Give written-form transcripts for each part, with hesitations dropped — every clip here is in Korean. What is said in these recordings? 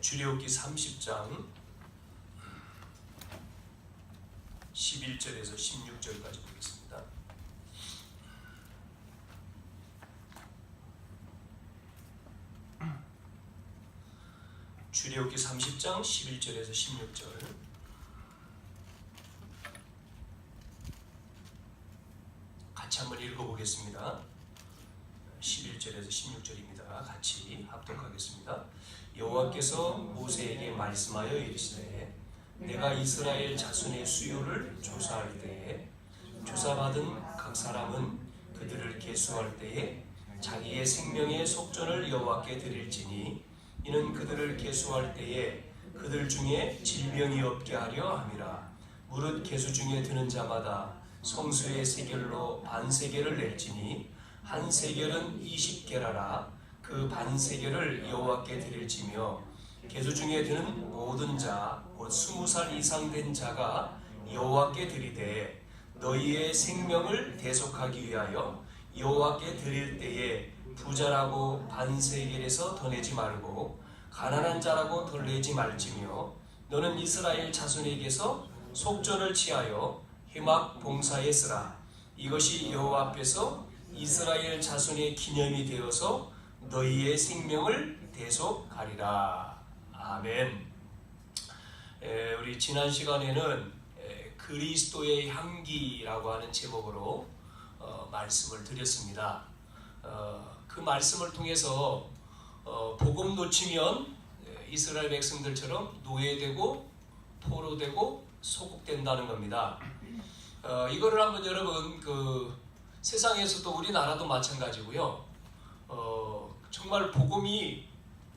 출애굽기 30장 11절에서 16절까지 보겠습니다. 출애굽기 30장 11절에서 16절. 같이 한번 읽어보겠습니다. 11절에서 16절입니다. 같이 합독하겠습니다. 여호와께서 모세에게 말씀하여 이르시되 내가 이스라엘 자손의 수요를 조사할 때에 조사받은 각 사람은 그들을 계수할 때에 자기의 생명의 속전을 여호와께 드릴지니 이는 그들을 계수할 때에 그들 중에 질병이 없게 하려 함이라. 무릇 계수 중에 드는 자마다 성수의 세겔로 반세겔을 낼지니 한 세겔은 20게라라. 그 반세겔을 여호와께 드릴지며 계수 중에 드는 모든 자 곧 20살 이상 된 자가 여호와께 드리되 너희의 생명을 대속하기 위하여 여호와께 드릴 때에 부자라고 반세겔에서 더 내지 말고 가난한 자라고 덜 내지 말지며 너는 이스라엘 자손에게서 속전을 취하여 회막 봉사에 쓰라. 이것이 여호와 앞에서 이스라엘 자손의 기념이 되어서 너희의 생명을 대속하리라. 아멘. 우리 지난 시간에는 그리스도의 향기라고 하는 제목으로 말씀을 드렸습니다. 그 말씀을 통해서 복음 놓치면 이스라엘 백성들처럼 노예되고 포로되고 소국된다는 겁니다. 이거를 한번 여러분 세상에서도 우리나라도 마찬가지고요. 정말 복음이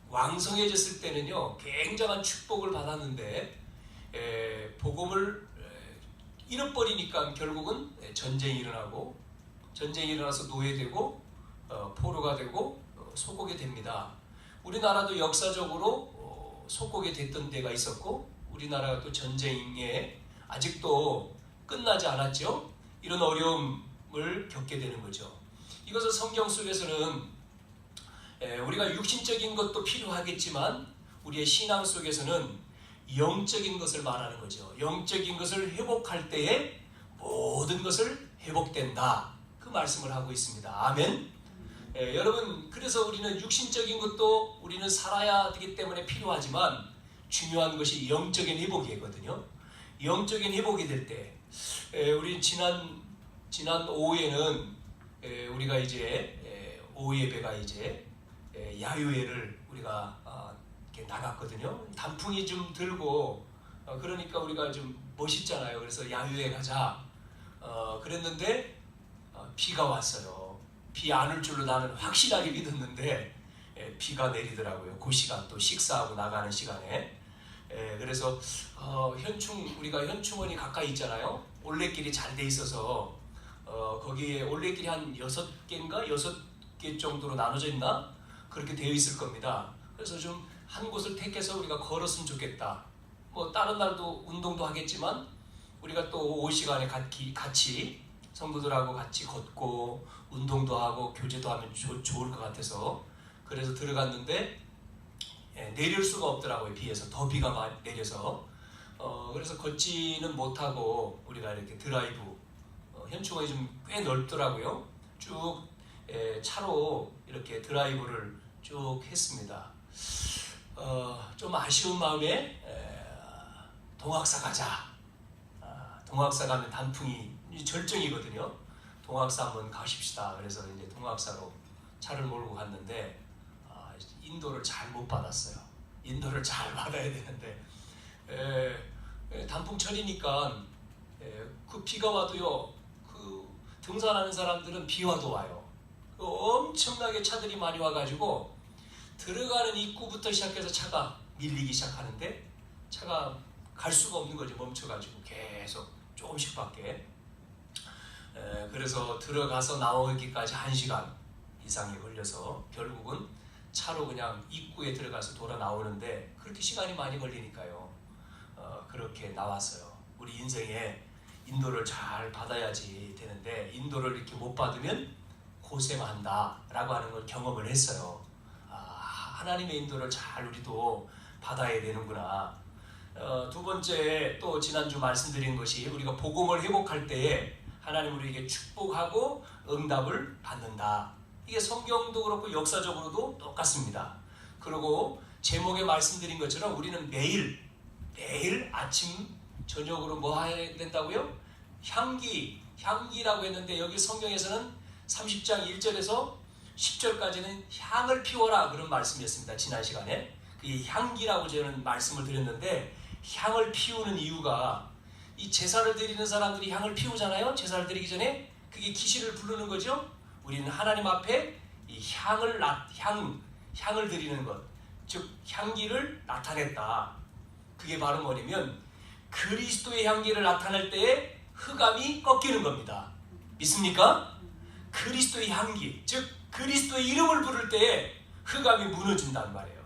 왕성해졌을 때는요 굉장한 축복을 받았는데 복음을 잃어버리니까 결국은 전쟁이 일어나고 전쟁이 일어나서 노예되고 포로가 되고 소국이 됩니다. 우리나라도 역사적으로 소국이 됐던 때가 있었고 우리나라가 또 전쟁에 아직도 끝나지 않았죠. 이런 어려움을 겪게 되는 거죠. 이것을 성경 속에서는 우리가 육신적인 것도 필요하겠지만 우리의 신앙 속에서는 영적인 것을 말하는 거죠. 영적인 것을 회복할 때에 모든 것을 회복된다. 그 말씀을 하고 있습니다. 아멘. 여러분 그래서 우리는 육신적인 것도 우리는 살아야 되기 때문에 필요하지만 중요한 것이 영적인 회복이거든요. 영적인 회복이 될 때 우리 지난 오후에는 우리가 이제 오후 예배가 이제 야유회를 우리가 이렇게 나갔거든요. 단풍이 좀 들고 그러니까 우리가 좀 멋있잖아요. 그래서 야유회 가자 그랬는데 비가 왔어요. 비 안 올 줄로 나는 확실하게 믿었는데 비가 내리더라고요. 그 시간 또 식사하고 나가는 시간에. 그래서 우리가 현충원이 가까이 있잖아요. 올레길이 잘 돼 있어서 거기에 올레길이 한 6개인가 6개 정도로 나눠져 있나? 그렇게 되어 있을 겁니다. 그래서 좀 한 곳을 택해서 우리가 걸었으면 좋겠다. 뭐 다른 날도 운동도 하겠지만 우리가 또 오후 시간에 같이 성도들하고 같이 걷고 운동도 하고 교제도 하면 좋을 것 같아서 그래서 들어갔는데 내릴 수가 없더라고요. 비에서 더 비가 많이 내려서 그래서 걷지는 못하고 우리가 이렇게 드라이브 현충원이 좀 꽤 넓더라고요. 쭉 차로 이렇게 드라이브를 쭉 했습니다. 좀 아쉬운 마음에 동학사 가자. 동학사 가면 단풍이 절정이거든요. 동학사 한번 가십시다. 그래서 이제 동학사로 차를 몰고 갔는데 인도를 잘 못 받았어요. 인도를 잘 받아야 되는데 단풍철이니까 그 비가 와도요. 그 등산하는 사람들은 비 와도 와요. 엄청나게 차들이 많이 와가지고 들어가는 입구부터 시작해서 차가 밀리기 시작하는데 차가 갈 수가 없는 거죠. 멈춰가지고 계속 조금씩밖에. 그래서 들어가서 나오기까지 1시간 이상이 걸려서 결국은 차로 그냥 입구에 들어가서 돌아 나오는데 그렇게 시간이 많이 걸리니까요. 그렇게 나왔어요. 우리 인생에 인도를 잘 받아야지 되는데 인도를 이렇게 못 받으면 고생한다 라고 하는 걸 경험을 했어요. 하나님의 인도를 잘 우리도 받아야 되는구나. 두 번째, 또 지난주 말씀드린 것이 우리가 복음을 회복할 때에 하나님 우리에게 축복하고 응답을 받는다. 이게 성경도 그렇고 역사적으로도 똑같습니다. 그리고 제목에 말씀드린 것처럼 우리는 매일 아침 저녁으로 뭐 해야 된다고요? 향기라고 했는데 여기 성경에서는 30장 1절에서 10절까지는 향을 피워라 그런 말씀이었습니다. 지난 시간에 이 향기라고 저는 말씀을 드렸는데, 향을 피우는 이유가 이 제사를 드리는 사람들이 향을 피우잖아요. 제사를 드리기 전에 그게 기시를 부르는 거죠. 우리는 하나님 앞에 이 향을 드리는 것, 즉 향기를 나타냈다. 그게 바로 뭐냐면 그리스도의 향기를 나타낼 때에 흑암이 꺾이는 겁니다. 믿습니까? 그리스도의 향기, 즉 그리스도의 이름을 부를 때에 흑암이 무너진단 말이에요.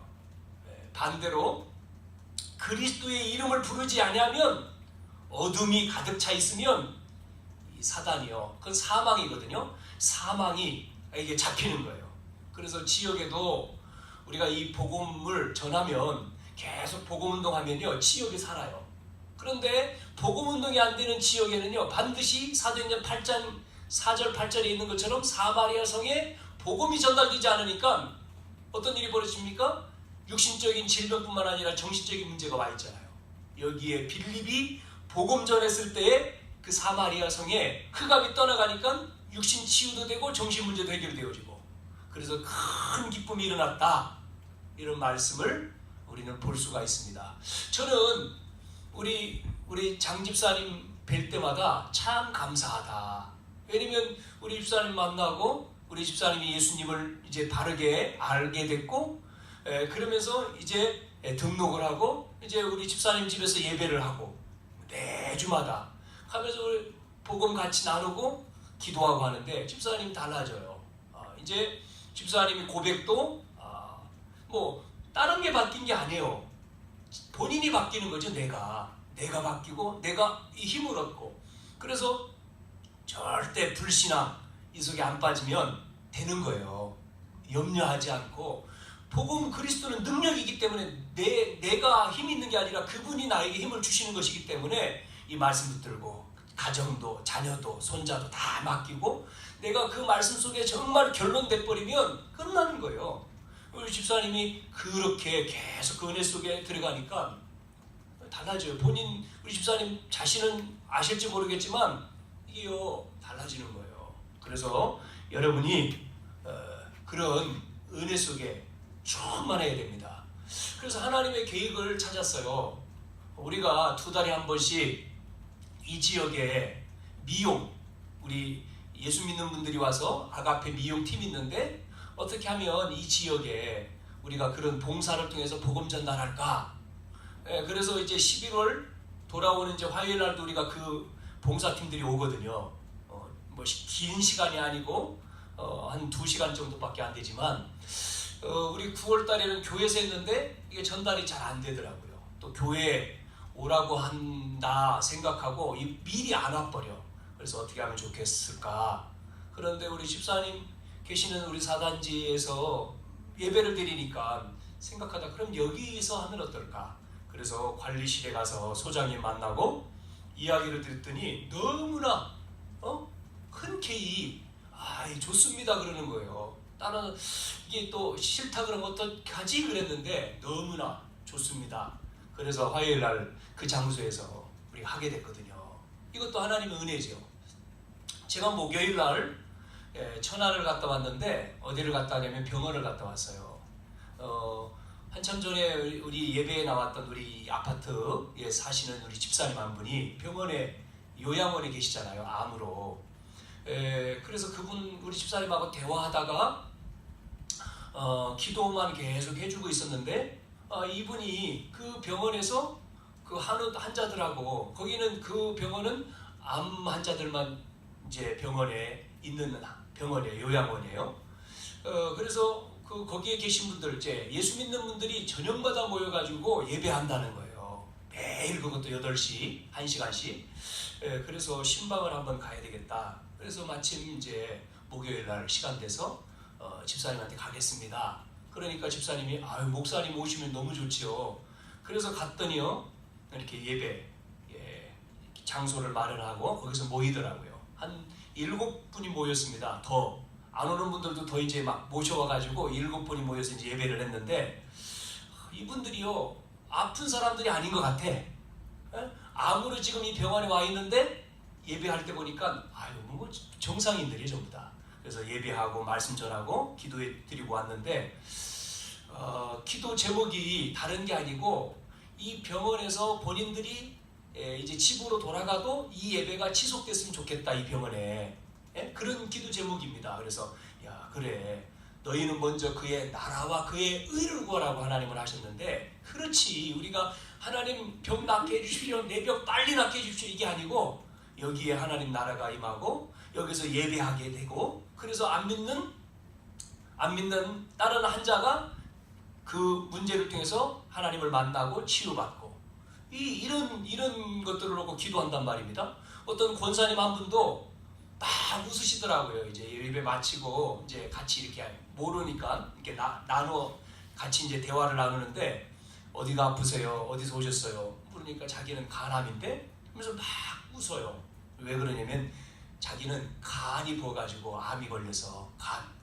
반대로 그리스도의 이름을 부르지 아니하면, 어둠이 가득 차 있으면 이 사단이요, 그건 사망이거든요. 사망이 이게 잡히는 거예요. 그래서 지역에도 우리가 이 복음을 전하면, 계속 복음 운동하면요 지역이 살아요. 그런데 복음 운동이 안 되는 지역에는요 반드시 사도행전 8장 4절 8절에 있는 것처럼 사마리아 성에 복음이 전달되지 않으니까 어떤 일이 벌어집니까? 육신적인 질병뿐만 아니라 정신적인 문제가 와 있잖아요. 여기에 빌립이 복음 전했을 때에 그 사마리아 성에 흑암이 떠나가니까 육신 치유도 되고 정신 문제도 해결되어지고, 그래서 큰 기쁨이 일어났다. 이런 말씀을 우리는 볼 수가 있습니다. 저는 우리 장 집사님 뵐 때마다 참 감사하다. 왜냐면 우리 집사님 만나고 우리 집사님이 예수님을 이제 바르게 알게 됐고, 그러면서 이제 등록을 하고 이제 우리 집사님 집에서 예배를 하고 매주마다 하면서 우리 복음 같이 나누고 기도하고 하는데 집사님이 달라져요. 이제 집사님이 고백도 뭐 다른 게 바뀐 게 아니에요. 본인이 바뀌는 거죠. 내가 바뀌고 내가 이 힘을 얻고, 그래서 절대 불신앙 이 속에 안 빠지면 되는 거예요. 염려하지 않고, 복음 그리스도는 능력이기 때문에 내가 힘 있는 게 아니라 그분이 나에게 힘을 주시는 것이기 때문에 이 말씀 붙들고 가정도 자녀도 손자도 다 맡기고 내가 그 말씀 속에 정말 결론돼 버리면 끝나는 거예요. 우리 집사님이 그렇게 계속 그 은혜 속에 들어가니까 달라져요. 우리 집사님 자신은 아실지 모르겠지만 이게요 달라지는 거예요. 그래서 여러분이 그런 은혜 속에 충만해야 됩니다. 그래서 하나님의 계획을 찾았어요. 우리가 2달에 한 번씩 이 지역에 우리 예수 믿는 분들이 와서 아가페 미용팀이 있는데, 어떻게 하면 이 지역에 우리가 그런 봉사를 통해서 복음 전달할까? 그래서 이제 11월 돌아오는 이제 화요일 날도 우리가 그 봉사팀들이 오거든요. 뭐 긴 시간이 아니고 한 2시간 정도밖에 안 되지만, 우리 9월 달에는 교회에서 했는데 이게 전달이 잘 안 되더라고요. 또 교회 오라고 한다 생각하고 미리 안 와버려. 그래서 어떻게 하면 좋겠을까? 그런데 우리 집사님 계시는 우리 사단지에서 예배를 드리니까 생각하다, 그럼 여기서 하면 어떨까? 그래서 관리실에 가서 소장님 만나고 이야기를 듣더니 너무나 흔쾌히 좋습니다 그러는 거예요. 나는 이게 또 싫다 그러면 어떡하지 그랬는데 너무나 좋습니다. 그래서 화요일 날 그 장소에서 우리가 하게 됐거든요. 이것도 하나님의 은혜죠. 제가 목요일 날 천안을 갔다 왔는데, 어디를 갔다 왔냐면 병원을 갔다 왔어요. 한참 전에 우리 예배에 나왔던 우리 아파트에 사시는 우리 집사님 한 분이 병원에 요양원에 계시잖아요. 암으로. 그래서 그분 우리 집사님하고 대화하다가 기도만 계속 해주고 있었는데, 이분이 그 병원에서 그 한우 환자들하고, 거기는 그 병원은 암 환자들만 이제 병원에 있는 병원이에요. 요양원이에요. 그래서 거기에 계신 분들, 이제 예수 믿는 분들이 저녁마다 모여가지고 예배한다는 거예요. 매일 그것도 8시, 1시간씩. 그래서 신방을 한번 가야 되겠다. 그래서 마침 이제 목요일 날 시간 돼서 집사님한테 가겠습니다. 그러니까 집사님이 아유 목사님 오시면 너무 좋지요. 그래서 갔더니요 이렇게 예배 장소를 마련하고 거기서 모이더라고요. 한 7분이 모였습니다. 더 안 오는 분들도 더 이제 막 모셔와가지고 7분이 모여서 이제 예배를 했는데 이분들이요 아픈 사람들이 아닌 것 같아. 암으로 지금 이 병원에 와 있는데 예배할 때 보니까 아유 뭐 정상인들이 전부 다. 그래서 예배하고 말씀 전하고 기도해 드리고 왔는데 기도 제목이 다른 게 아니고 이 병원에서 본인들이 이제 집으로 돌아가도 이 예배가 지속됐으면 좋겠다 이 병원에. 그런 기도 제목입니다. 그래서 야 그래 너희는 먼저 그의 나라와 그의 의를 구하라고 하나님을 하셨는데 그렇지 우리가 하나님 병 낫게 해주십시오 내 병 빨리 낫게 해주십시오 이게 아니고 여기에 하나님 나라가 임하고 여기서 예배하게 되고 그래서 안 믿는 다른 환자가 그 문제를 통해서 하나님을 만나고 치유받고 이런 것들을 놓고 기도한단 말입니다. 어떤 권사님 한 분도 막 웃으시더라고요. 이제 예배 마치고 이제 같이 이렇게 모르니까 이렇게 나눠 같이 이제 대화를 나누는데 어디가 아프세요? 어디서 오셨어요? 물으니까 자기는 간암인데 하면서 막 웃어요. 왜 그러냐면 자기는 간이 부어가지고 암이 걸려서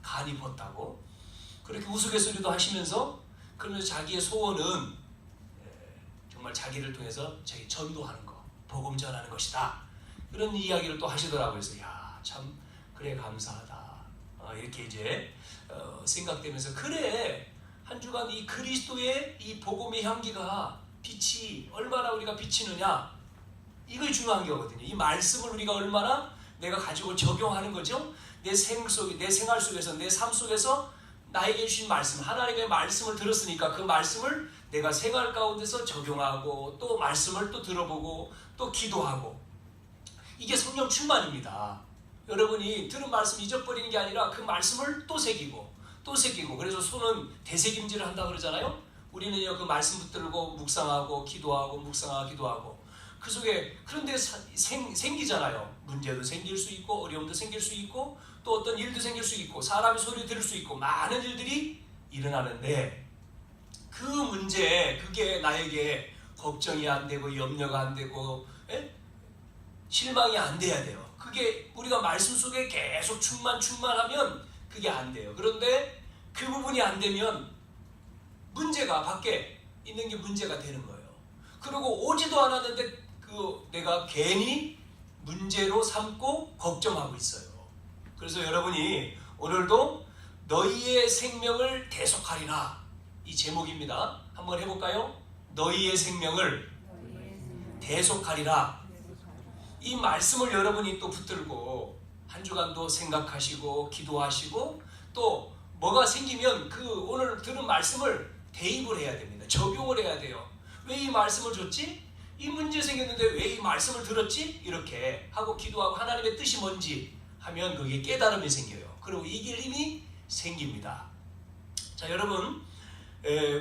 간이 부었다고 그렇게 우스갯소리도 하시면서 그러면서 자기의 소원은 정말 자기를 통해서 자기 전도하는 거, 복음 전하는 것이다. 그런 이야기를 또 하시더라고요. 그래서 야 참 그래 감사하다. 이렇게 이제 생각되면서 그래 한 주간 이 그리스도의 이 복음의 향기가 빛이 얼마나 우리가 비치느냐 이게 중요한 거거든요. 이 말씀을 우리가 얼마나 내가 가지고 적용하는 거죠. 내 생활 속에서 내 삶 속에서 나에게 주신 말씀 하나님의 말씀을 들었으니까 그 말씀을 내가 생활 가운데서 적용하고 또 말씀을 또 들어보고 또 기도하고 이게 성령 충만입니다. 여러분이 들은 말씀 잊어버리는 게 아니라 그 말씀을 또 새기고 그래서 손은 되새김질을 한다 그러잖아요. 우리는요 그 말씀 붙들고 묵상하고 기도하고 그 속에 그런데 생기잖아요. 문제도 생길 수 있고 어려움도 생길 수 있고 또 어떤 일도 생길 수 있고 사람의 소리 들을 수 있고 많은 일들이 일어나는데 그 문제 그게 나에게 걱정이 안 되고 염려가 안 되고 실망이 안 돼야 돼요. 그게 우리가 말씀 속에 계속 충만하면 그게 안 돼요. 그런데 그 부분이 안 되면 문제가 밖에 있는 게 문제가 되는 거예요. 그리고 오지도 않았는데 내가 괜히 문제로 삼고 걱정하고 있어요. 그래서 여러분이 오늘도 너희의 생명을 대속하리라 이 제목입니다. 한번 해볼까요? 너희의 생명을 대속하리라. 이 말씀을 여러분이 또 붙들고 한 주간도 생각하시고 기도하시고 또 뭐가 생기면 그 오늘 들은 말씀을 대입을 해야 됩니다. 적용을 해야 돼요. 왜 이 말씀을 줬지? 이 문제 생겼는데 왜 이 말씀을 들었지? 이렇게 하고 기도하고 하나님의 뜻이 뭔지 하면 거기에 깨달음이 생겨요. 그리고 이길 힘이 생깁니다. 자 여러분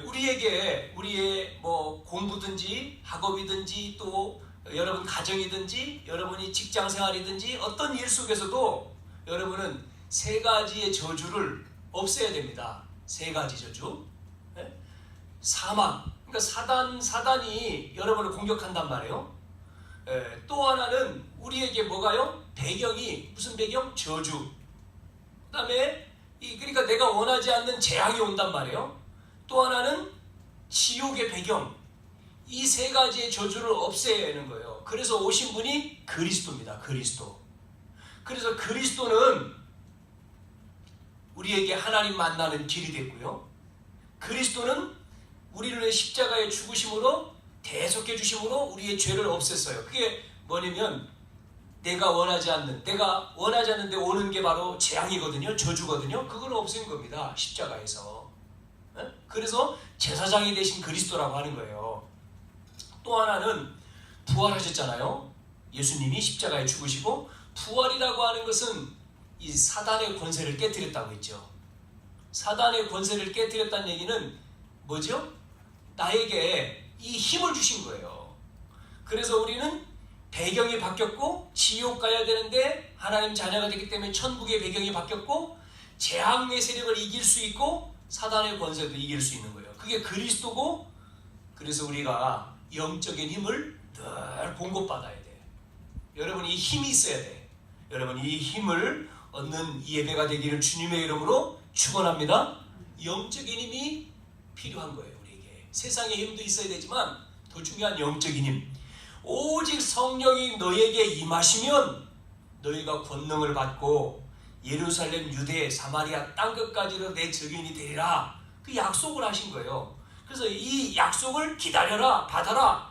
우리의 뭐 공부든지 학업이든지 또 여러분 가정이든지 여러분이 직장생활이든지 어떤 일 속에서도 여러분은 3가지의 저주를 없애야 됩니다. 3가지 저주. 사망. 그러니까 사단이 여러분을 공격한단 말이에요. 또 하나는 우리에게 뭐가요? 배경이 무슨 배경? 저주. 그 다음에 그러니까 내가 원하지 않는 재앙이 온단 말이에요. 또 하나는 지옥의 배경. 이 3가지의 저주를 없애는 거예요. 그래서 오신 분이 그리스도입니다. 그리스도. 그래서 그리스도는 우리에게 하나님 만나는 길이 됐고요. 그리스도는 우리를 위해 십자가에 죽으심으로 대속해 주심으로 우리의 죄를 없앴어요. 그게 뭐냐면 내가 원하지 않는데 오는 게 바로 재앙이거든요. 저주거든요. 그걸 없앤 겁니다. 십자가에서. 그래서 제사장이 되신 그리스도라고 하는 거예요. 또 하나는 부활하셨잖아요. 예수님이 십자가에 죽으시고 부활이라고 하는 것은 이 사단의 권세를 깨뜨렸다고 했죠. 사단의 권세를 깨뜨렸다는 얘기는 뭐죠? 나에게 이 힘을 주신 거예요. 그래서 우리는 배경이 바뀌었고 지옥 가야 되는데 하나님 자녀가 되기 때문에 천국의 배경이 바뀌었고 재앙의 세력을 이길 수 있고 사단의 권세도 이길 수 있는 거예요. 그게 그리스도고, 그래서 우리가 영적인 힘을 늘 공급받아야 돼. 여러분 이 힘이 있어야 돼. 여러분 이 힘을 얻는 이 예배가 되기를 주님의 이름으로 축원합니다. 영적인 힘이 필요한 거예요. 우리에게 세상의 힘도 있어야 되지만 더 중요한 영적인 힘. 오직 성령이 너에게 임하시면 너희가 권능을 받고 예루살렘, 유대, 사마리아 땅끝까지로 내 증인이 되리라. 그 약속을 하신 거예요. 그래서 이 약속을 기다려라, 받아라.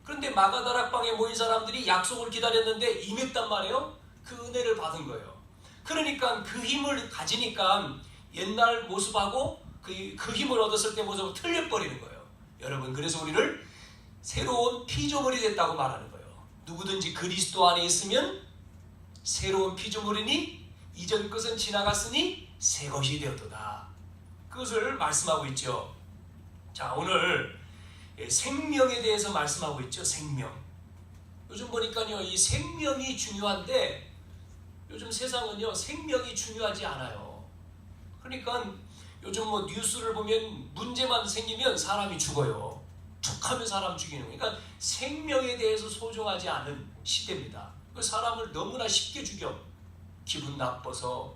그런데 마가다락방에 모인 사람들이 약속을 기다렸는데 임했단 말이에요. 그 은혜를 받은 거예요. 그러니까 그 힘을 가지니까 옛날 모습하고 그 힘을 얻었을 때 모습은 틀려버리는 거예요. 여러분, 그래서 우리를 새로운 피조물이 됐다고 말하는 거예요. 누구든지 그리스도 안에 있으면 새로운 피조물이니 이전 것은 지나갔으니 새 것이 되었도다. 그것을 말씀하고 있죠. 자, 오늘 생명에 대해서 말씀하고 있죠. 생명. 요즘 보니까요, 이 생명이 중요한데 요즘 세상은요, 생명이 중요하지 않아요. 그러니까 요즘 뭐 뉴스를 보면 문제만 생기면 사람이 죽어요. 툭 하면 사람 죽이는 거예요. 그러니까 생명에 대해서 소중하지 않은 시대입니다. 그 사람을 너무나 쉽게 죽여. 기분 나빠서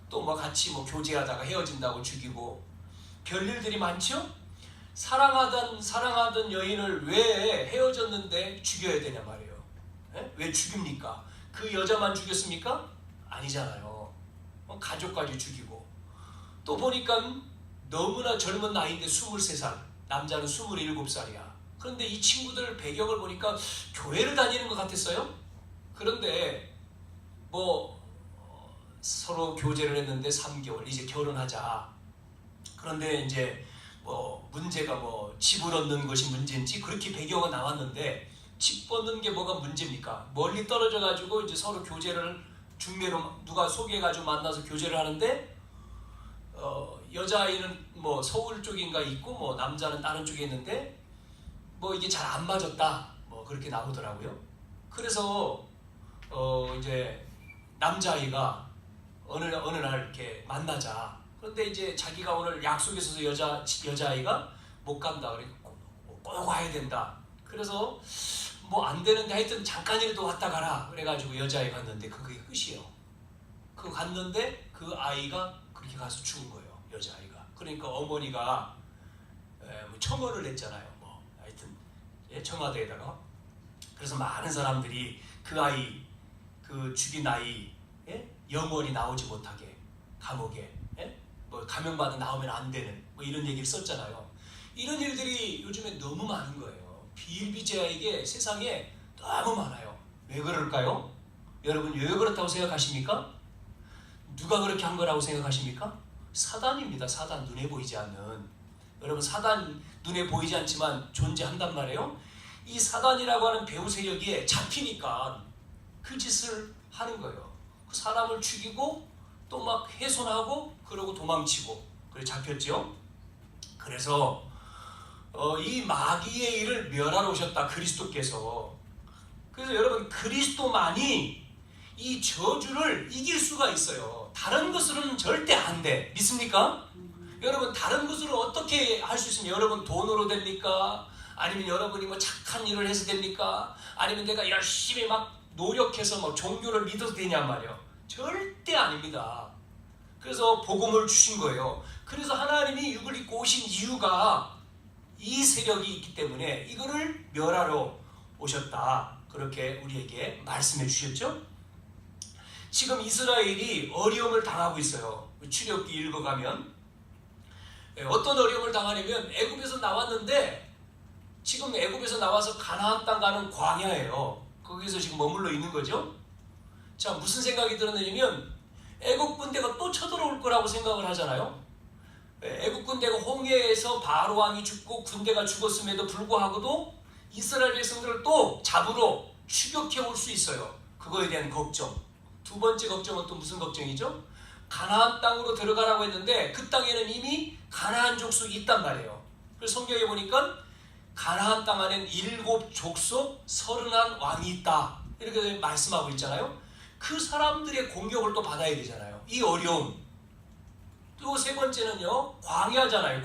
또 뭐 같이 뭐 교제하다가 헤어진다고 죽이고 별일들이 많죠? 사랑하던 여인을 왜 헤어졌는데 죽여야 되냐 말이에요. 에? 왜 죽입니까? 그 여자만 죽였습니까? 아니잖아요. 가족까지 죽이고. 또 보니까 너무나 젊은 나이인데 23살, 남자는 27살이야. 그런데 이 친구들 배경을 보니까 교회를 다니는 것 같았어요. 그런데 뭐 서로 교제를 했는데 3개월, 이제 결혼하자. 그런데 이제 뭐 문제가 뭐 집을 얻는 것이 문제인지 그렇게 배경은 나왔는데, 집 얻는 게 뭐가 문제입니까? 멀리 떨어져 가지고 이제 서로 교제를 중매로 누가 소개해 가지고 만나서 교제를 하는데 여자아이는 뭐 서울 쪽인가 있고 뭐 남자는 다른 쪽에 있는데 뭐 이게 잘 안 맞았다, 뭐 그렇게 나오더라고요. 그래서 이제 남자아이가 어느 날 이렇게 만나자. 그런데 이제 자기가 오늘 약속이 있어서 여자아이가 못 간다. 그래 꼭 와야 된다. 그래서 뭐 안 되는데 하여튼 잠깐이라도 왔다 가라. 그래가지고 여자아이 갔는데 그게 끝이에요. 그거 갔는데 그 아이가 그렇게 가서 죽은 거예요. 여자아이가. 그러니까 어머니가 청원을 했잖아요. 뭐 하여튼 청와대에다가. 그래서 많은 사람들이 그 아이, 그 죽인 아이 영원히 나오지 못하게 감옥에 뭐 감형받아 나오면 안 되는 뭐 이런 얘기를 썼잖아요. 이런 일들이 요즘에 너무 많은 거예요. 비일비재하게 세상에 너무 많아요. 왜 그럴까요? 여러분 왜 그렇다고 생각하십니까? 누가 그렇게 한 거라고 생각하십니까? 사단입니다. 사단, 눈에 보이지 않는. 여러분 사단 눈에 보이지 않지만 존재한단 말이에요. 이 사단이라고 하는 배후 세력에 잡히니까 그 짓을 하는 거예요. 그 사람을 죽이고 또 막 훼손하고 그러고 도망치고 그래 잡혔죠. 그래서 이 마귀의 일을 멸하러 오셨다, 그리스도께서. 그래서 여러분 그리스도만이 이 저주를 이길 수가 있어요. 다른 것으로는 절대 안 돼. 믿습니까? 여러분 다른 것으로 어떻게 할 수 있습니까? 여러분 돈으로 됩니까? 아니면 여러분이 뭐 착한 일을 해서 됩니까? 아니면 내가 열심히 막 노력해서 뭐 종교를 믿어도 되냔 말이에요. 절대 아닙니다. 그래서 복음을 주신 거예요. 그래서 하나님이 육을 입고 오신 이유가 이 세력이 있기 때문에 이거를 멸하러 오셨다. 그렇게 우리에게 말씀해 주셨죠. 지금 이스라엘이 어려움을 당하고 있어요. 출애굽기 읽어가면 어떤 어려움을 당하냐면 애굽에서 나왔는데 지금 애굽에서 나와서 가나안 땅 가는 광야예요. 거기서 지금 머물러 있는 거죠. 자, 무슨 생각이 들었냐면 애국 군대가 또 쳐들어올 거라고 생각을 하잖아요. 애국 군대가 홍해에서 바로 왕이 죽고 군대가 죽었음에도 불구하고도 이스라엘 백성들을 또 잡으러 추격해 올 수 있어요. 그거에 대한 걱정. 두 번째 걱정은 또 무슨 걱정이죠? 가나안 땅으로 들어가라고 했는데 그 땅에는 이미 가나안 족속이 있단 말이에요. 그래서 성경에 보니까 가나안 땅 안에는 7 족속 31 왕이 있다, 이렇게 말씀하고 있잖아요. 그 사람들의 공격을 또 받아야 되잖아요. 이 어려움. 또 세 번째는요, 광야잖아요.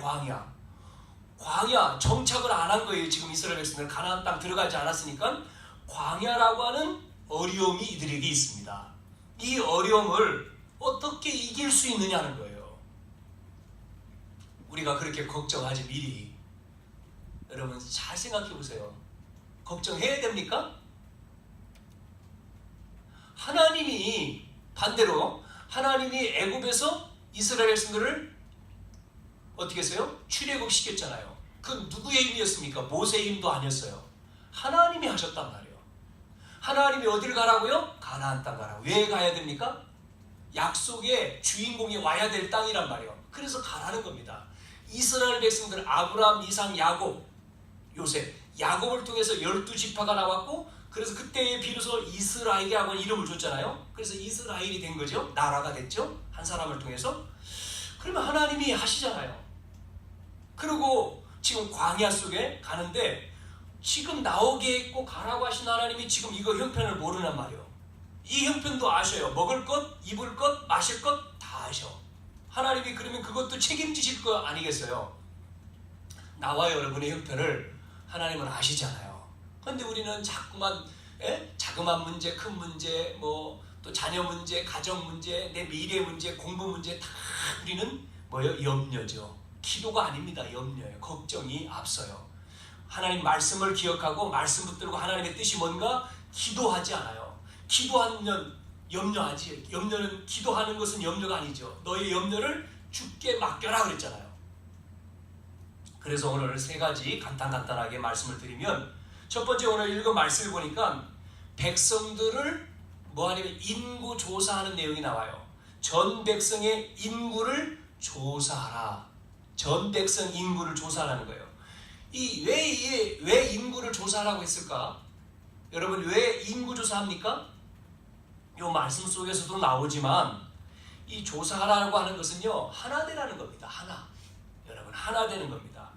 광야 정착을 안 한 거예요. 지금 이스라엘 백성들 가나안 땅 들어가지 않았으니까 광야라고 하는 어려움이 이들에게 있습니다. 이 어려움을 어떻게 이길 수 있느냐는 거예요. 우리가 그렇게 걱정하지 미리. 여러분 잘 생각해 보세요. 걱정해야 됩니까? 하나님이 반대로 하나님이 애굽에서 이스라엘 백성들을 어떻게 했어요? 출애굽시켰잖아요. 그 누구의 힘이었습니까? 모세의 힘도 아니었어요. 하나님이 하셨단 말이에요. 하나님이 어딜 가라고요? 가나안 땅 가라고. 왜 가야 됩니까? 약속의 주인공이 와야 될 땅이란 말이에요. 그래서 가라는 겁니다. 이스라엘 백성들 아브라함, 이삭, 야곱, 요셉, 야곱을 통해서 12지파가 나왔고, 그래서 그때에 비로소 이스라엘이라고 하는 이름을 줬잖아요. 그래서 이스라엘이 된 거죠. 나라가 됐죠. 한 사람을 통해서. 그러면 하나님이 하시잖아요. 그리고 지금 광야 속에 가는데 지금 나오게 했고 가라고 하신 하나님이 지금 이거 형편을 모르란 말이에요. 이 형편도 아셔요. 먹을 것, 입을 것, 마실 것 다 아셔. 하나님이 그러면 그것도 책임지실 거 아니겠어요? 나와 여러분의 형편을 하나님은 아시잖아요. 그런데 우리는 자꾸만 자그마한 문제, 큰 문제, 또 자녀 문제, 가정 문제, 내 미래 문제, 공부 문제 다 우리는 뭐예요? 염려죠. 기도가 아닙니다. 염려예요. 걱정이 앞서요. 하나님 말씀을 기억하고 말씀 붙들고 하나님의 뜻이 뭔가 기도하지 않아요. 기도하면 염려하지. 염려는 기도하는 것은 염려가 아니죠. 너의 염려를 주께 맡겨라 그랬잖아요. 그래서 오늘 세 가지 간단하게 말씀을 드리면, 첫 번째 오늘 읽은 말씀을 보니까 백성들을 뭐하냐면 인구 조사하는 내용이 나와요. 전 백성의 인구를 조사하라. 전 백성 인구를 조사하라는 거예요. 왜 인구를 조사하라고 했을까? 여러분 왜 인구 조사합니까? 이 말씀 속에서도 나오지만 이 조사하라고 하는 것은요, 하나 되라는 겁니다. 하나. 여러분 하나 되는 겁니다.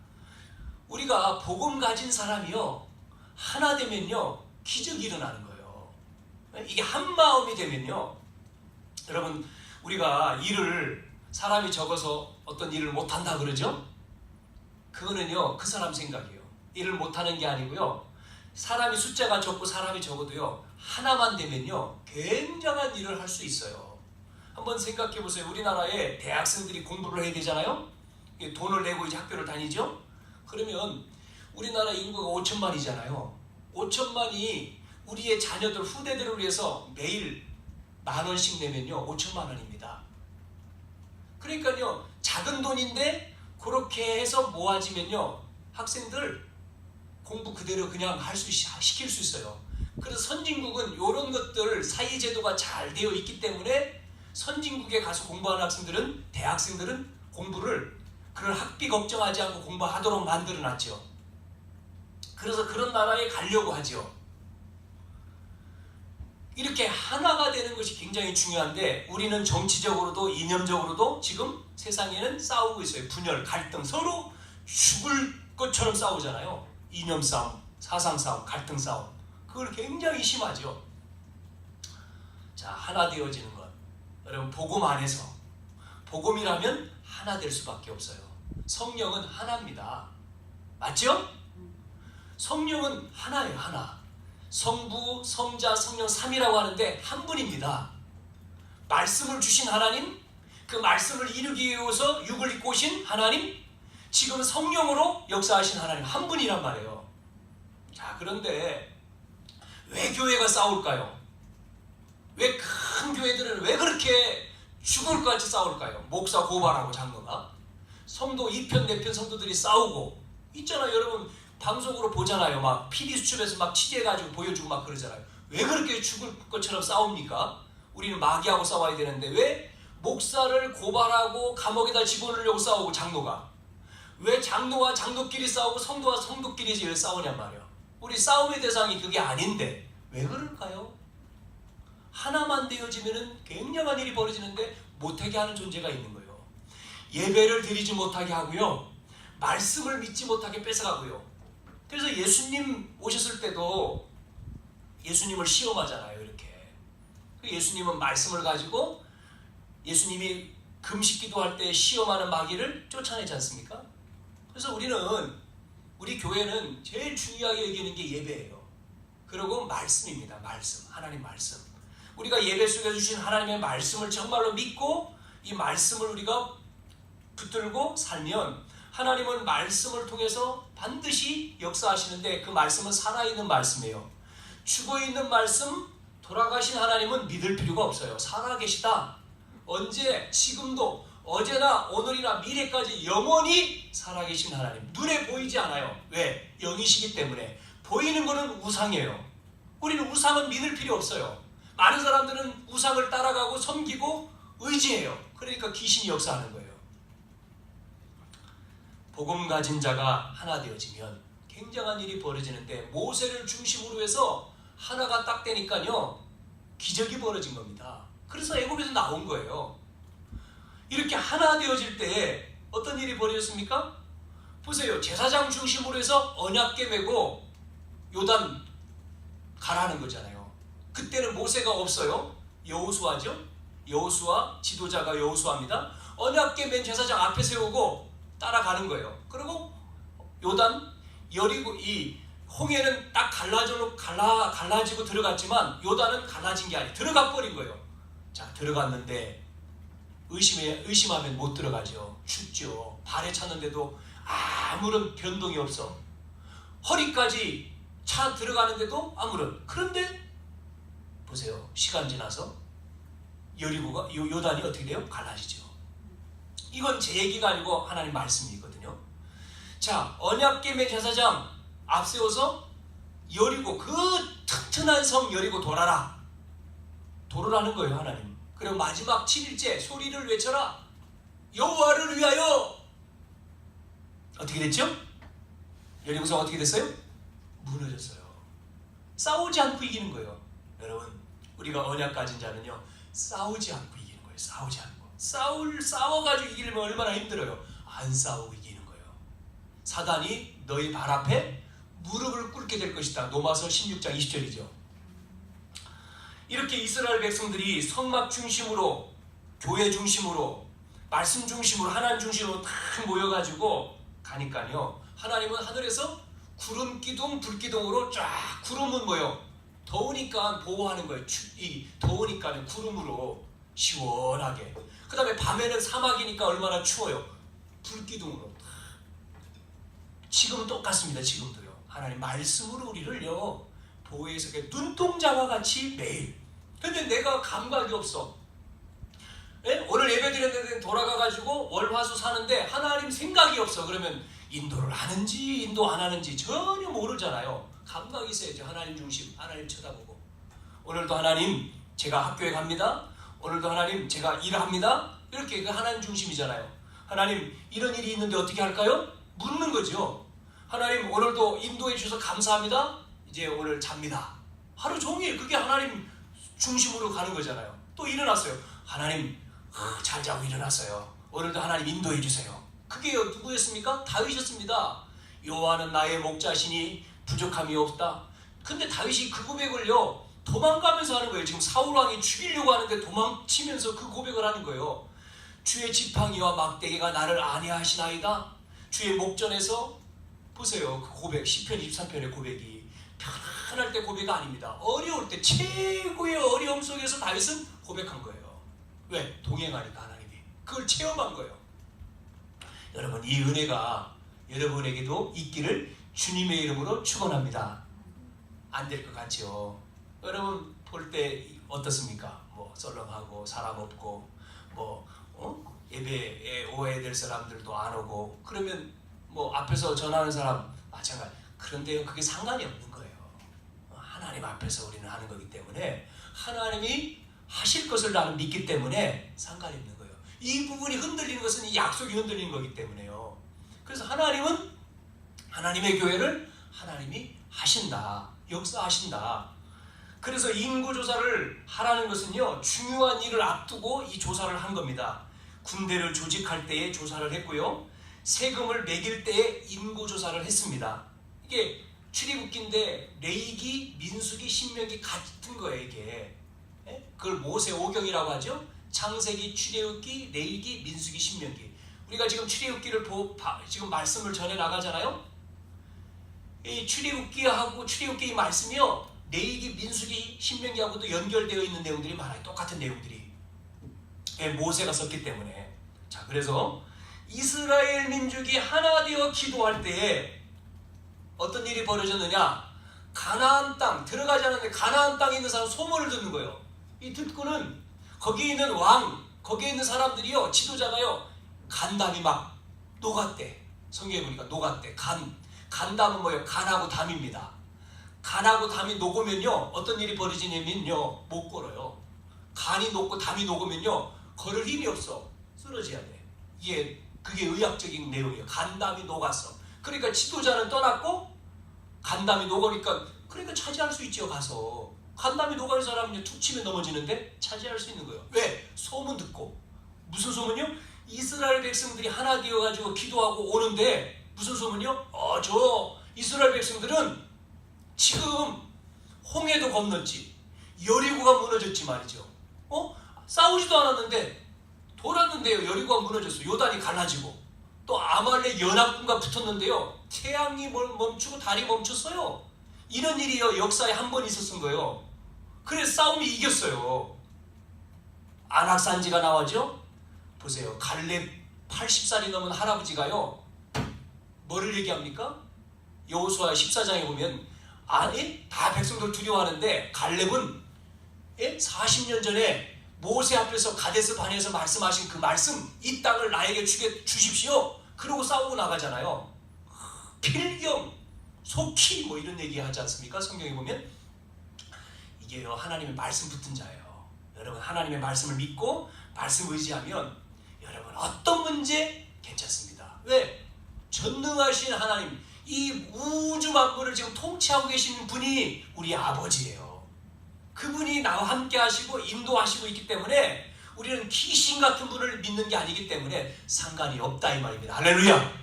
우리가 복음 가진 사람이요, 하나 되면요 기적이 일어나는 거예요. 이게 한 마음이 되면요, 여러분 우리가 사람이 적어서 어떤 일을 못한다 그러죠? 그거는요 그 사람 생각이에요. 일을 못하는 게 아니고요, 사람이 숫자가 적고 사람이 적어도요 하나만 되면요 굉장한 일을 할 수 있어요. 한번 생각해 보세요. 우리나라에 대학생들이 공부를 해야 되잖아요. 돈을 내고 이제 학교를 다니죠. 그러면 우리나라 인구가 5천만이잖아요. 5천만이 우리의 자녀들, 후대들을 위해서 매일 10,000원씩 내면요 5천만 원입니다. 그러니까요 작은 돈인데 그렇게 해서 모아지면요 학생들 공부 그대로 그냥 시킬 수 있어요. 그래서 선진국은 이런 것들 사회제도가 잘 되어 있기 때문에 선진국에 가서 공부하는 대학생들은 공부를 그런 학비 걱정하지 않고 공부하도록 만들어놨죠. 그래서 그런 나라에 가려고 하죠. 이렇게 하나가 되는 것이 굉장히 중요한데, 우리는 정치적으로도 이념적으로도 지금 세상에는 싸우고 있어요. 분열, 갈등, 서로 죽을 것처럼 싸우잖아요. 이념 싸움, 사상 싸움, 갈등 싸움. 그걸 굉장히 심하죠. 자, 하나 되어지는 것. 여러분 복음 안에서, 복음이라면 하나 될 수밖에 없어요. 성령은 하나입니다. 맞죠? 성령은 하나예요. 하나. 성부, 성자, 성령 3이라고 하는데 한 분입니다. 말씀을 주신 하나님, 그 말씀을 이루기 위해서 육을 입고 오신 하나님, 지금 성령으로 역사하신 하나님 한 분이란 말이에요. 자, 그런데 왜 교회가 싸울까요? 왜 큰 교회들은 왜 그렇게 죽을 것 같이 싸울까요? 목사 고발하고 장로가, 성도 2편, 4편 성도들이 싸우고 있잖아요. 여러분 방송으로 보잖아요. 막 PD 수첩에서 막 취재해가지고 보여주고 막 그러잖아요. 왜 그렇게 죽을 것처럼 싸웁니까? 우리는 마귀하고 싸워야 되는데 왜 목사를 고발하고 감옥에다 집어넣으려고 싸우고, 장로가 왜 장로와 장로끼리 싸우고 성도와 성도끼리 왜 싸우냔 말이에요. 우리 싸움의 대상이 그게 아닌데 왜 그럴까요? 하나만 되어지면은 굉장한 일이 벌어지는데 못하게 하는 존재가 있는 거예요. 예배를 드리지 못하게 하고요, 말씀을 믿지 못하게 뺏어가고요. 그래서 예수님 오셨을 때도 예수님을 시험하잖아요. 이렇게 예수님은 말씀을 가지고, 예수님이 금식 기도할 때 시험하는 마귀를 쫓아내지 않습니까? 그래서 우리 교회는 제일 중요하게 여기는 게 예배예요. 그리고 말씀입니다. 말씀, 하나님 말씀. 우리가 예배 속에 주신 하나님의 말씀을 정말로 믿고 이 말씀을 우리가 붙들고 살면 하나님은 말씀을 통해서 반드시 역사하시는데 그 말씀은 살아있는 말씀이에요. 죽어있는 말씀, 돌아가신 하나님은 믿을 필요가 없어요. 살아계시다. 언제, 지금도, 어제나 오늘이나 미래까지 영원히 살아계신 하나님. 눈에 보이지 않아요. 왜? 영이시기 때문에. 보이는 것은 우상이에요. 우리는 우상은 믿을 필요 없어요. 많은 사람들은 우상을 따라가고 섬기고 의지해요. 그러니까 귀신이 역사하는 거예요. 복음 가진 자가 하나 되어지면 굉장한 일이 벌어지는데 모세를 중심으로 해서 하나가 딱 되니까요 기적이 벌어진 겁니다. 그래서 애굽에서 나온 거예요. 이렇게 하나 되어질 때 어떤 일이 벌어졌습니까? 보세요. 제사장 중심으로 해서 언약궤 메고 요단 가라는 거잖아요. 그때는 모세가 없어요. 여호수아죠. 여호수아, 지도자가 여호수아입니다. 언약궤 맨 제사장 앞에 세우고 따라가는 거예요. 그리고 요단, 여리고 이 홍해는 딱 갈라지고 들어갔지만 요단은 갈라진 게 아니에요. 들어가 버린 거예요. 자, 들어갔는데 의심하면 못 들어가죠. 춥죠. 발에 찼는데도 아무런 변동이 없어. 허리까지 차 들어가는데도 아무런. 그런데 보세요. 시간 지나서 여리고가 요단이 어떻게 돼요? 갈라지죠. 이건 제 얘기가 아니고 하나님 말씀이거든요. 자, 언약궤의 제사장 앞세워서 여리고 그 튼튼한 성 여리고 돌아라. 돌으라는 거예요, 하나님. 그리고 마지막 7일째 소리를 외쳐라. 여호와를 위하여. 어떻게 됐죠? 여리고성 어떻게 됐어요? 무너졌어요. 싸우지 않고 이기는 거예요. 여러분, 우리가 언약 가진 자는요 싸우지 않고 이기는 거예요. 싸우지 않고. 싸워가지고 이기려면 얼마나 힘들어요. 안 싸우고 이기는 거예요. 사단이 너희 발 앞에 무릎을 꿇게 될 것이다. 로마서 16장 20절이죠. 이렇게 이스라엘 백성들이 성막 중심으로, 교회 중심으로, 말씀 중심으로, 하나님 중심으로 다 모여가지고 가니까요 하나님은 하늘에서 구름 기둥, 불 기둥으로 쫙. 구름은 뭐예요? 더우니까 보호하는 거예요. 더우니까 구름으로 시원하게. 그 다음에 밤에는 사막이니까 얼마나 추워요. 불기둥으로. 지금은 똑같습니다. 지금도요. 하나님 말씀으로 우리를요 보호해서 눈동자와 같이 매일. 근데 내가 감각이 없어. 예? 오늘 예배 드렸는데 돌아가가지고 월화수 사는데 하나님 생각이 없어. 그러면 인도를 하는지 인도 안 하는지 전혀 모르잖아요. 감각이 있어야죠. 하나님 중심, 하나님 쳐다보고. 오늘도 하나님 제가 학교에 갑니다. 오늘도 하나님 제가 일합니다. 이렇게 하나님 중심이잖아요. 하나님 이런 일이 있는데 어떻게 할까요? 묻는 거죠. 하나님 오늘도 인도해 주셔서 감사합니다. 이제 오늘 잡니다. 하루 종일 그게 하나님 중심으로 가는 거잖아요. 또 일어났어요. 하나님 잘 자고 일어났어요. 오늘도 하나님 인도해 주세요. 그게 누구였습니까? 다윗이었습니다. 여호와는 나의 목자시니 부족함이 없다. 근데 다윗이 그 고백을요 도망가면서 하는 거예요. 지금 사울왕이 죽이려고 하는데 도망치면서 그 고백을 하는 거예요. 주의 지팡이와 막대기가 나를 안위하시나이다. 주의 목전에서 보세요. 그 고백, 시편 23편의 고백이 편안할 때 고백이 아닙니다. 어려울 때 최고의 어려움 속에서 다윗은 고백한 거예요. 왜? 동행하니까 하나님이 그걸 체험한 거예요. 여러분, 이 은혜가 여러분에게도 있기를 주님의 이름으로 축원합니다. 안 될 것 같죠? 여러분 볼 때 어떻습니까? 뭐 썰렁하고 사람 없고 예배에 오해될 사람들도 안 오고 그러면 뭐 앞에서 전하는 사람 마찬가지. 그런데요 그게 상관이 없는 거예요. 하나님 앞에서 우리는 하는 거기 때문에 하나님이 하실 것을 나는 믿기 때문에 상관이 없는 거예요. 이 부분이 흔들리는 것은 이 약속이 흔들리는 거기 때문에요. 그래서 하나님은 하나님의 교회를 하나님이 하신다. 역사하신다. 그래서 인구조사를 하라는 것은요 중요한 일을 앞두고 이 조사를 한 겁니다. 군대를 조직할 때에 조사를 했고요, 세금을 매길 때에 인구조사를 했습니다. 이게 출애굽기인데 레위기, 민수기, 신명기 같은 거예요. 이게 그걸 모세 오경이라고 하죠. 창세기, 출애굽기, 레위기, 민수기, 신명기. 우리가 지금 출애굽기를 지금 말씀을 전해 나가잖아요. 이 출애굽기하고 출애굽기 말씀이요, 레위기, 민수기, 신명기하고도 연결되어 있는 내용들이 많아요. 똑같은 내용들이. 모세가 썼기 때문에. 자, 그래서 이스라엘 민족이 하나 되어 기도할 때에 어떤 일이 벌어졌느냐? 가나안 땅, 들어가지 않았는데 가나안 땅에 있는 사람 소문을 듣는 거예요. 이 듣고는 거기에 있는 왕, 거기에 있는 사람들이요, 지도자가요, 간담이 막 녹았대. 성경에 보니까 녹았대. 간담은 뭐예요? 간하고 담입니다. 간하고 담이 녹으면요, 어떤 일이 벌어지냐면요, 못 걸어요. 간이 녹고 담이 녹으면요, 걸을 힘이 없어. 쓰러져야 돼. 그게 의학적인 내용이에요. 간담이 녹았어. 그러니까 지도자는 떠났고 간담이 녹으니까, 그러니까 차지할 수 있죠. 가서 간담이 녹아는 사람은 툭 치면 넘어지는데 차지할 수 있는 거예요. 왜? 소문 듣고. 무슨 소문이요? 이스라엘 백성들이 하나 되어가지고 기도하고 오는데, 무슨 소문이요? 저 이스라엘 백성들은 지금 홍해도 건넜지, 여리고가 무너졌지 말이죠. 싸우지도 않았는데 돌았는데요, 여리고가 무너졌어. 요단이 갈라지고, 또 아말렉 연합군과 붙었는데요, 태양이 멈추고 달이 멈췄어요. 이런 일이요, 역사에 한 번 있었던 거예요. 그래서 싸움이 이겼어요. 안악산지가 나와죠. 보세요, 갈렙 80살이 넘은 할아버지가요, 뭐를 얘기합니까? 여호수아 14장에 보면, 다 백성들 두려워하는데 갈렙은 40년 전에 모세 앞에서 가데스 바네에서 말씀하신 그 말씀, 이 땅을 나에게 주십시오. 그러고 싸우고 나가잖아요. 필경, 속히 뭐 이런 얘기 하지 않습니까? 성경에 보면. 이게요, 하나님의 말씀 붙은 자예요. 여러분, 하나님의 말씀을 믿고 말씀 의지하면 여러분 어떤 문제 괜찮습니다. 왜? 전능하신 하나님, 이 우주 만물을 지금 통치하고 계신 분이 우리 아버지예요. 그분이 나와 함께 하시고 인도하시고 있기 때문에 우리는 귀신 같은 분을 믿는 게 아니기 때문에 상관이 없다, 이 말입니다. 할렐루야!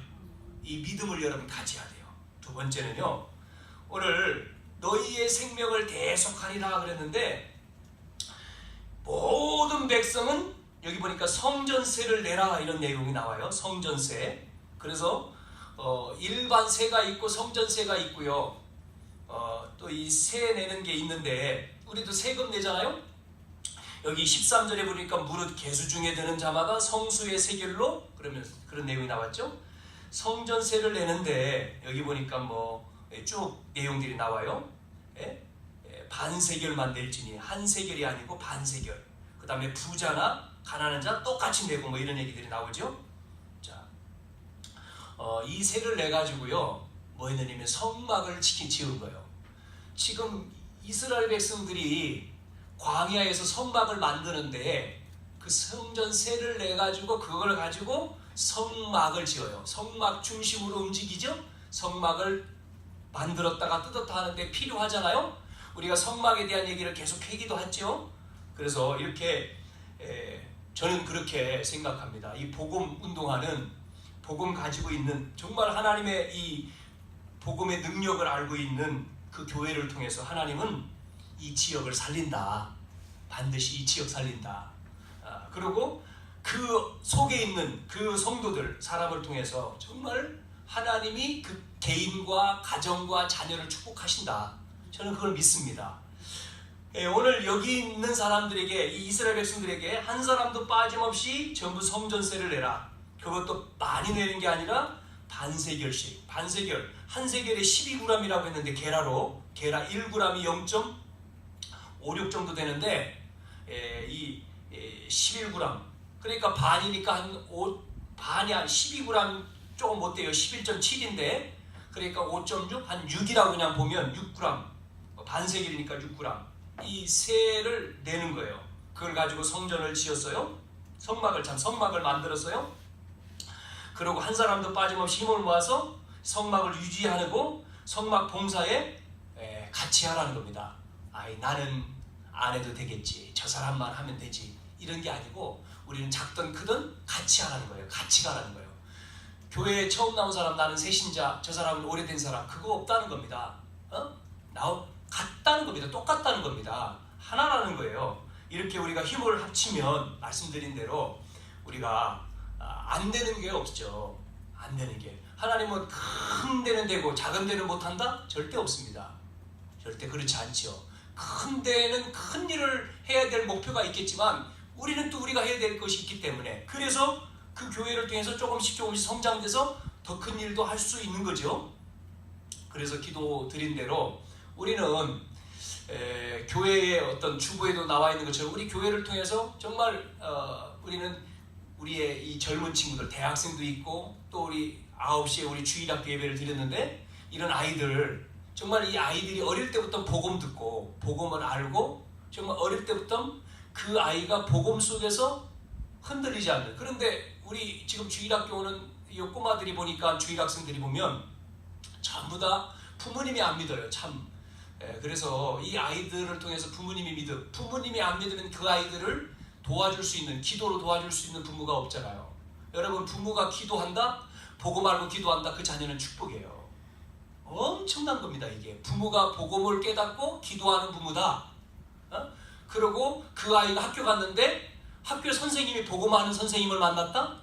이 믿음을 여러분 가져야 돼요. 두 번째는요, 오늘 너희의 생명을 대속하리라 그랬는데, 모든 백성은, 여기 보니까 성전세를 내라 이런 내용이 나와요. 성전세. 그래서 일반 세가 있고 성전세가 있고요. 또 이 세 내는 게 있는데, 우리도 세금 내잖아요. 여기 13절에 보니까 무릇 계수 중에 드는 자마다 성수의 세겔로, 그러면 그런 내용이 나왔죠. 성전세를 내는데 여기 보니까 뭐 쭉 내용들이 나와요. 반세겔만 낼지니, 한 세겔이 아니고 반세겔. 그 다음에 부자나 가난한 자 똑같이 내고 뭐 이런 얘기들이 나오죠. 자, 이 세를 내 가지고요, 뭐 했느냐면 성막을 지은 거예요. 지금 이스라엘 백성들이 광야에서 성막을 만드는데, 그 성전세를 내 가지고 그걸 가지고 성막을 지어요. 성막 중심으로 움직이죠. 성막을 만들었다가 뜯었다 하는데 필요하잖아요. 우리가 성막에 대한 얘기를 계속 하기도 했죠. 그래서 이렇게 저는 그렇게 생각합니다. 이 복음 운동하는, 복음 가지고 있는, 정말 하나님의 이 복음의 능력을 알고 있는 그 교회를 통해서 하나님은 이 지역을 살린다. 반드시 이 지역 살린다. 그리고 그 속에 있는 그 성도들, 사람을 통해서 정말 하나님이 그 개인과 가정과 자녀를 축복하신다. 저는 그걸 믿습니다. 오늘 여기 있는 사람들에게, 이 이스라엘 백성들에게 한 사람도 빠짐없이 전부 성전세를 내라. 그것도 많이 내는 게 아니라 반세겔씩. 반세겔, 한 세겔에 12g이라고 했는데, 게라로, 게라 1g이 0.56 정도 되는데, 이 11g, 그러니까 반이니까 반이 한 12g 조금 못 돼요. 11.7인데, 그러니까 5.6, 한 6이라고 그냥 보면 6g, 반세겔이니까 6g. 이 세를 내는 거예요. 그걸 가지고 성전을 지었어요. 성막을 만들었어요. 그리고 한 사람도 빠짐없이 힘을 모아서 성막을 유지하고 성막 봉사에 같이 하라는 겁니다. 나는 안 해도 되겠지, 저 사람만 하면 되지, 이런 게 아니고 우리는 작든 크든 같이 하라는 거예요. 같이 가라는 거예요. 교회에 처음 나온 사람, 나는 새신자, 저 사람은 오래된 사람, 그거 없다는 겁니다. 같다는 겁니다. 똑같다는 겁니다. 하나라는 거예요. 이렇게 우리가 힘을 합치면 말씀드린 대로 우리가 안 되는 게 없죠. 안 되는 게. 하나님은 큰 데는 되고 작은 데는 못한다? 절대 없습니다. 절대 그렇지 않죠. 큰 데는 큰 일을 해야 될 목표가 있겠지만 우리는 또 우리가 해야 될 것이 있기 때문에, 그래서 그 교회를 통해서 조금씩 성장돼서 더 큰 일도 할 수 있는 거죠. 그래서 기도 드린 대로 우리는 교회의 어떤 주보에도 나와 있는 것처럼 우리 교회를 통해서 정말 우리는 우리의 이 젊은 친구들, 대학생도 있고 또 우리 9시에 우리 주일학교 예배를 드렸는데, 이런 아이들, 정말 이 아이들이 어릴 때부터 복음 듣고 복음을 알고 정말 어릴 때부터 그 아이가 복음 속에서 흔들리지 않는, 그런데 우리 지금 주일학교 오는 이 꼬마들이 보니까, 주일학생들이 보면 전부 다 부모님이 안 믿어요. 참. 그래서 이 아이들을 통해서 부모님이 안 믿으면 그 아이들을 도와줄 수 있는, 기도로 도와줄 수 있는 부모가 없잖아요. 여러분, 부모가 기도한다? 복음 알고 기도한다? 그 자녀는 축복이에요. 엄청난 겁니다. 이게 부모가 복음을 깨닫고 기도하는 부모다. 그리고 그 아이가 학교 갔는데 학교 선생님이 복음하는 선생님을 만났다?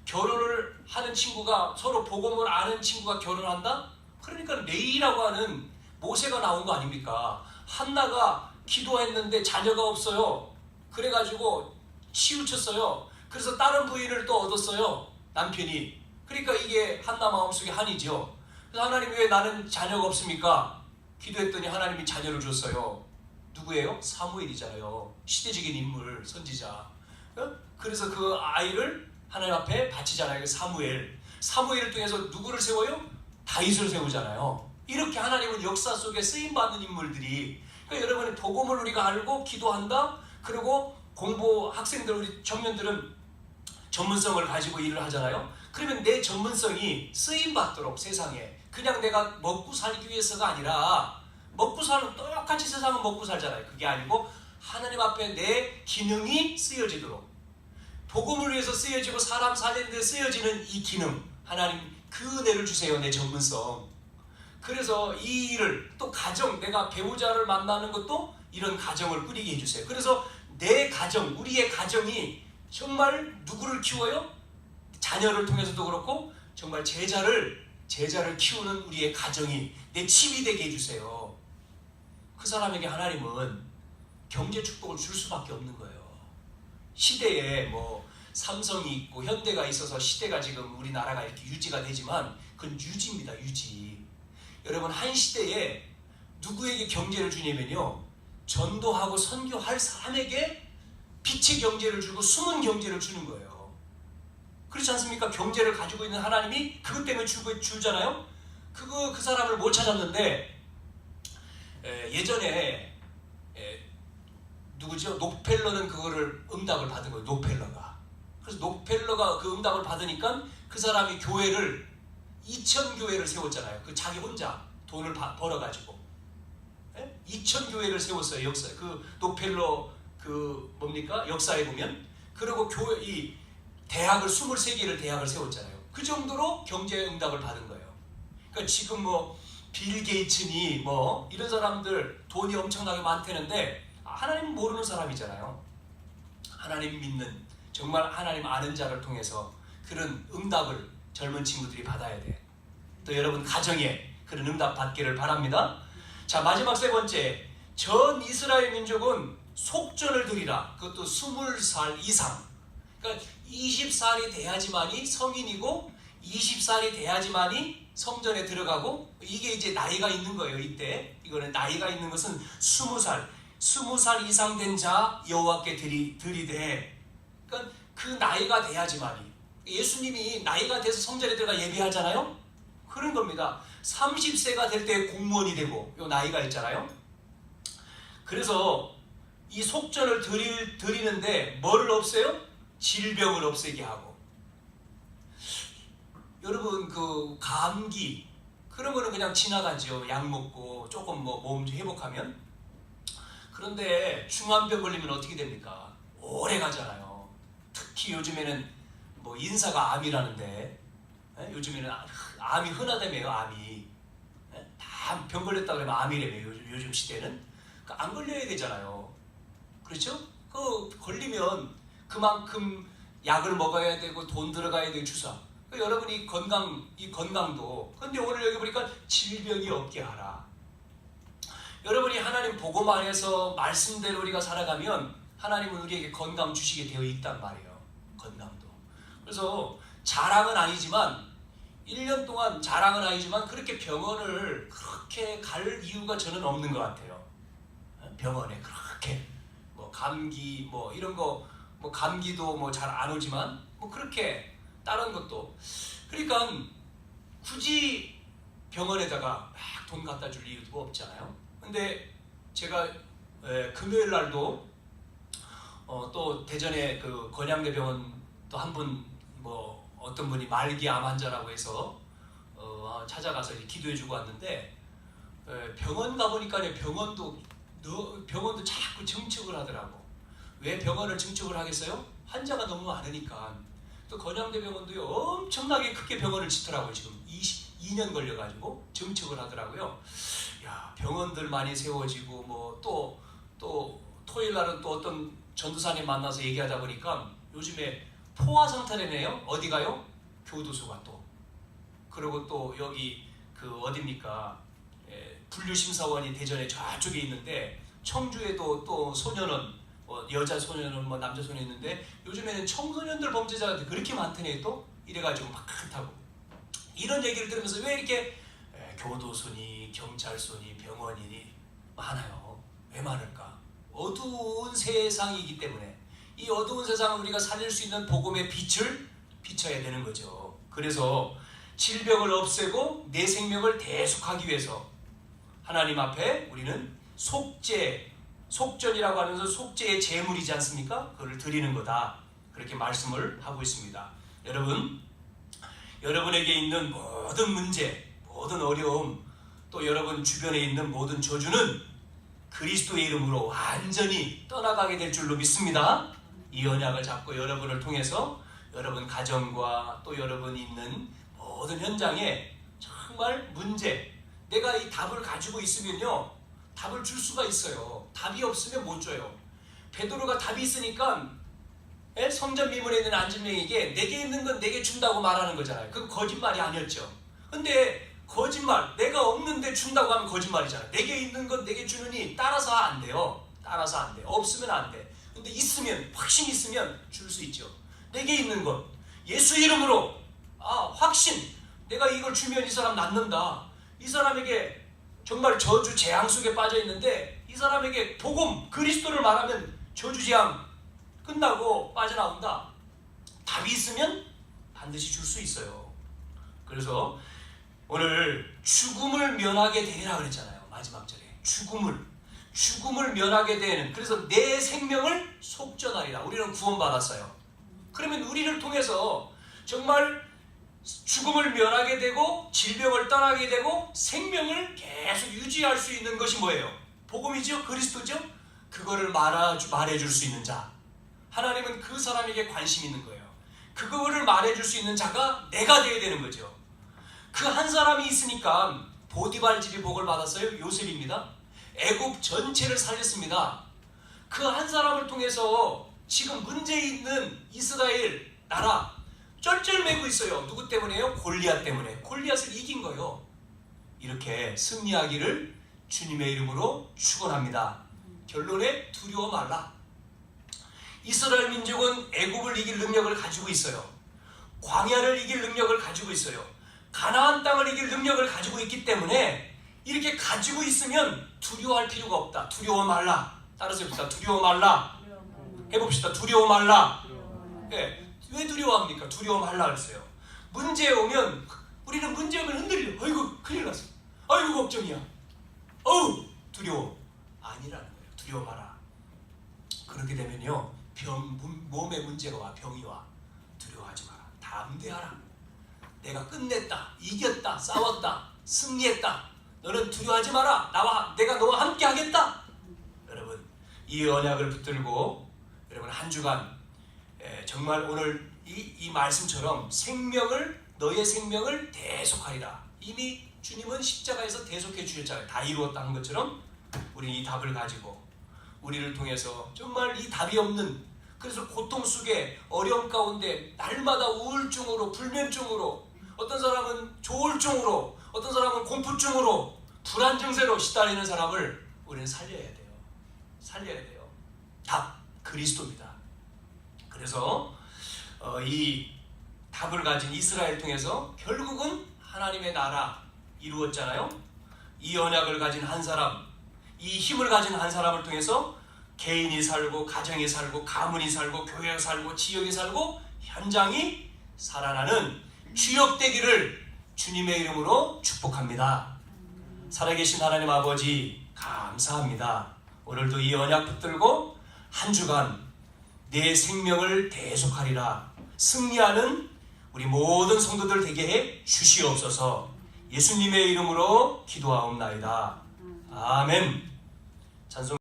결혼을 하는 친구가, 서로 복음을 아는 친구가 결혼한다? 그러니까 레위라고 하는 모세가 나온 거 아닙니까? 한나가 기도했는데 자녀가 없어요. 그래가지고 치우쳤어요. 그래서 다른 부인을 또 얻었어요, 남편이. 그러니까 이게 한나 마음속에 한이죠. 그래서 하나님, 왜 나는 자녀가 없습니까? 기도했더니 하나님이 자녀를 줬어요. 누구예요? 사무엘이잖아요. 시대적인 인물, 선지자. 그래서 그 아이를 하나님 앞에 바치잖아요. 사무엘을 통해서 누구를 세워요? 다윗을 세우잖아요. 이렇게 하나님은 역사 속에 쓰임받는 인물들이, 그러니까 여러분이 복음을 우리가 알고 기도한다? 그리고 학생들, 우리 청년들은 전문성을 가지고 일을 하잖아요. 그러면 내 전문성이 쓰임받도록 세상에, 그냥 내가 먹고 살기 위해서가 아니라, 먹고 사는, 똑같이 세상은 먹고 살잖아요. 그게 아니고 하나님 앞에 내 기능이 쓰여지도록, 복음을 위해서 쓰여지고 사람 살리는 데 쓰여지는 이 기능, 하나님 그 은혜를 주세요. 내 전문성. 그래서 이 일을, 또 가정, 내가 배우자를 만나는 것도 이런 가정을 꾸리게 해주세요. 그래서 내 가정, 우리의 가정이 정말 누구를 키워요? 자녀를 통해서도 그렇고 정말 제자를 키우는 우리의 가정이 내 집이 되게 해주세요. 그 사람에게 하나님은 경제 축복을 줄 수밖에 없는 거예요. 시대에 뭐 삼성이 있고 현대가 있어서 시대가 지금 우리나라가 이렇게 유지가 되지만 그건 유지입니다. 유지. 여러분, 한 시대에 누구에게 경제를 주냐면요, 전도하고 선교할 사람에게 빛의 경제를 주고 숨은 경제를 주는 거예요. 그렇지 않습니까? 경제를 가지고 있는 하나님이 그것 때문에 주잖아요. 그 사람을 못 찾았는데, 예전에 누구죠? 록펠러는 그거를 응답을 받은 거예요. 록펠러가. 그래서 록펠러가 그 응답을 받으니까 그 사람이 2,000교회를 세웠잖아요. 그 자기 혼자 돈을 벌어가지고 2,000교회를 세웠어요. 역사에. 그 록펠러 역사에 보면. 그리고 이 대학을 23개를 대학을 세웠잖아요. 그 정도로 경제 응답을 받은 거예요. 그러니까 지금 빌 게이츠니 이런 사람들 돈이 엄청나게 많다는데 하나님 모르는 사람이잖아요. 하나님 믿는, 정말 하나님 아는 자를 통해서 그런 응답을 젊은 친구들이 받아야 돼. 또 여러분 가정에 그런 응답 받기를 바랍니다. 자, 마지막 세 번째, 전 이스라엘 민족은 속전을 드리라. 그것도 20살 이상. 그러니까 20살이 돼야지만이 성인이고 20살이 돼야지만이 성전에 들어가고, 이게 이제 나이가 있는 거예요. 이때 이거는 나이가 있는 것은 20살 이상 된 자 여호와께 드리되, 그러니까 그 나이가 돼야지만이, 예수님이 나이가 돼서 성전에 들어가 예배하잖아요. 그런 겁니다. 30세가 될 때 공무원이 되고, 요 나이가 있잖아요. 그래서 이 속전을 드리는데 뭐를 없애요? 질병을 없애게 하고. 여러분, 그 감기 그런 거는 그냥 지나가죠. 약 먹고 조금 몸 좀 회복하면. 그런데 중환병 걸리면 어떻게 됩니까? 오래 가잖아요. 특히 요즘에는 인사가 암이라는데, 요즘에는 암이 흔하다며요. 암이 다 병 걸렸다 그러면 암이래요. 요즘 시대는. 그러니까 안 걸려야 되잖아요. 그렇죠? 그 걸리면 그만큼 약을 먹어야 되고 돈 들어가야 되고 주사. 여러분이 이 건강도. 근데 오늘 여기 보니까 질병이 없게 하라. 여러분이 하나님 복음 안에서 말씀대로 우리가 살아가면 하나님은 우리에게 건강 주시게 되어 있단 말이에요. 건강도. 그래서 자랑은 아니지만 1년 동안 자랑은 아니지만 그렇게 병원을 그렇게 갈 이유가 저는 없는 것 같아요. 병원에 그렇게 뭐 감기 뭐 이런 거 뭐 감기도 뭐 잘 안 오지만 뭐 그렇게 다른 것도 그러니까 굳이 병원에다가 막 돈 갖다 줄 이유도 없잖아요. 근데 제가 금요일 날도 또 대전에 그 건양대병원 또 한 분 뭐 어떤 분이 말기 암 환자라고 해서 찾아가서 기도해주고 왔는데 병원 가보니까 병원도 자꾸 증축을 하더라고. 왜 병원을 증축을 하겠어요? 환자가 너무 많으니까. 또 건양대병원도요 엄청나게 크게 병원을 짓더라고요. 지금 22년 걸려가지고 증축을 하더라고요. 야, 병원들 많이 세워지고 뭐 또 토요일 날은 또 어떤 전도사님 만나서 얘기하다 보니까 요즘에 포화상탄이네요. 어디 가요? 교도소가 또. 그리고 또 여기 그 어딥니까? 분류심사원이 대전에 저쪽에 있는데 청주에도 또 소년원 여자 소년원 뭐 남자 소년 있는데 요즘에는 청소년들 범죄자가 그렇게 많더니 또 이래가지고 막 그렇다고. 이런 얘기를 들으면서 왜 이렇게 교도소니 경찰서니 병원이니 많아요. 왜 많을까? 어두운 세상이기 때문에 이 어두운 세상을 우리가 살릴 수 있는 복음의 빛을 비춰야 되는 거죠. 그래서 질병을 없애고 내 생명을 대속하기 위해서 하나님 앞에 우리는 속전이라고 하면서 속죄의 제물이지 않습니까? 그걸 드리는 거다. 그렇게 말씀을 하고 있습니다. 여러분에게 있는 모든 문제, 모든 어려움, 또 여러분 주변에 있는 모든 저주는 그리스도의 이름으로 완전히 떠나가게 될 줄로 믿습니다. 이 언약을 잡고 여러분을 통해서 여러분 가정과 또 여러분이 있는 모든 현장에 정말 문제, 내가 이 답을 가지고 있으면요 답을 줄 수가 있어요. 답이 없으면 못 줘요. 베드로가 답이 있으니까 성전 미문에 있는 안진명에게 내게 있는 건 내게 준다고 말하는 거잖아요. 그건 거짓말이 아니었죠. 근데 거짓말, 내가 없는데 준다고 하면 거짓말이잖아요. 내게 있는 건 내게 주느니 따라서 안 돼요. 따라서 안 돼. 없으면 안 돼. 근데 있으면, 확신 있으면 줄 수 있죠. 내게 있는 것, 예수 이름으로 확신, 내가 이걸 주면 이 사람 낫는다. 이 사람에게 정말 저주 재앙 속에 빠져 있는데 이 사람에게 복음, 그리스도를 말하면 저주 재앙 끝나고 빠져나온다. 답이 있으면 반드시 줄 수 있어요. 그래서 오늘 죽음을 면하게 되리라 그랬잖아요. 마지막 절에 죽음을 면하게 되는, 그래서 내 생명을 속전하리라. 우리는 구원받았어요. 그러면 우리를 통해서 정말 죽음을 면하게 되고 질병을 떠나게 되고 생명을 계속 유지할 수 있는 것이 뭐예요? 복음이죠? 그리스도죠? 그거를 말해줄 수 있는 자. 하나님은 그 사람에게 관심 있는 거예요. 그거를 말해줄 수 있는 자가 내가 되어야 되는 거죠. 그 한 사람이 있으니까 보디발 집이 복을 받았어요. 요셉입니다. 애굽 전체를 살렸습니다. 그 한 사람을 통해서 지금 문제 있는 이스라엘 나라 쩔쩔매고 있어요. 누구 때문에요? 골리앗 때문에. 골리앗을 이긴 거예요. 이렇게 승리하기를 주님의 이름으로 축원합니다. 결론에 두려워 말라. 이스라엘 민족은 애굽을 이길 능력을 가지고 있어요. 광야를 이길 능력을 가지고 있어요. 가나안 땅을 이길 능력을 가지고 있기 때문에 이렇게 가지고 있으면 두려워할 필요가 없다. 두려워 말라. 따라서 해봅시다. 두려워 말라. 해봅시다. 두려워 말라. 네. 왜 두려워합니까? 두려워 말라 그랬어요. 문제 오면, 우리는 문제 오면 흔들려. 아이고 큰일 났어. 아이고 걱정이야. 어우 두려워. 아니라는 거예요. 두려워 마라. 그렇게 되면요 몸에 문제가 와. 병이 와. 두려워하지 마라. 담대하라. 내가 끝냈다. 이겼다. 싸웠다. 승리했다. 너는 두려워하지 마라. 내가 너와 함께 하겠다. 여러분 이 언약을 붙들고 여러분 한 주간 정말 오늘 이 말씀처럼 너의 생명을 대속하리라. 이미 주님은 십자가에서 대속해 주셨잖아요. 다 이루었다 한 것처럼 우리 이 답을 가지고 우리를 통해서 정말 이 답이 없는, 그래서 고통 속에 어려움 가운데 날마다 우울증으로, 불면증으로, 어떤 사람은 조울증으로, 어떤 사람은 공포증으로, 불안 증세로 시달리는 사람을 우리는 살려야 돼요. 살려야 돼요. 답, 그리스도입니다. 그래서 이 답을 가진 이스라엘 통해서 결국은 하나님의 나라 이루었잖아요. 이 언약을 가진 한 사람, 이 힘을 가진 한 사람을 통해서 개인이 살고, 가정이 살고, 가문이 살고, 교회가 살고, 지역이 살고, 현장이 살아나는 주역되기를 주님의 이름으로 축복합니다. 살아계신 하나님 아버지 감사합니다. 오늘도 이 언약 붙들고 한 주간 내 생명을 대속하리라 승리하는 우리 모든 성도들 되게 해 주시옵소서. 예수님의 이름으로 기도하옵나이다. 아멘.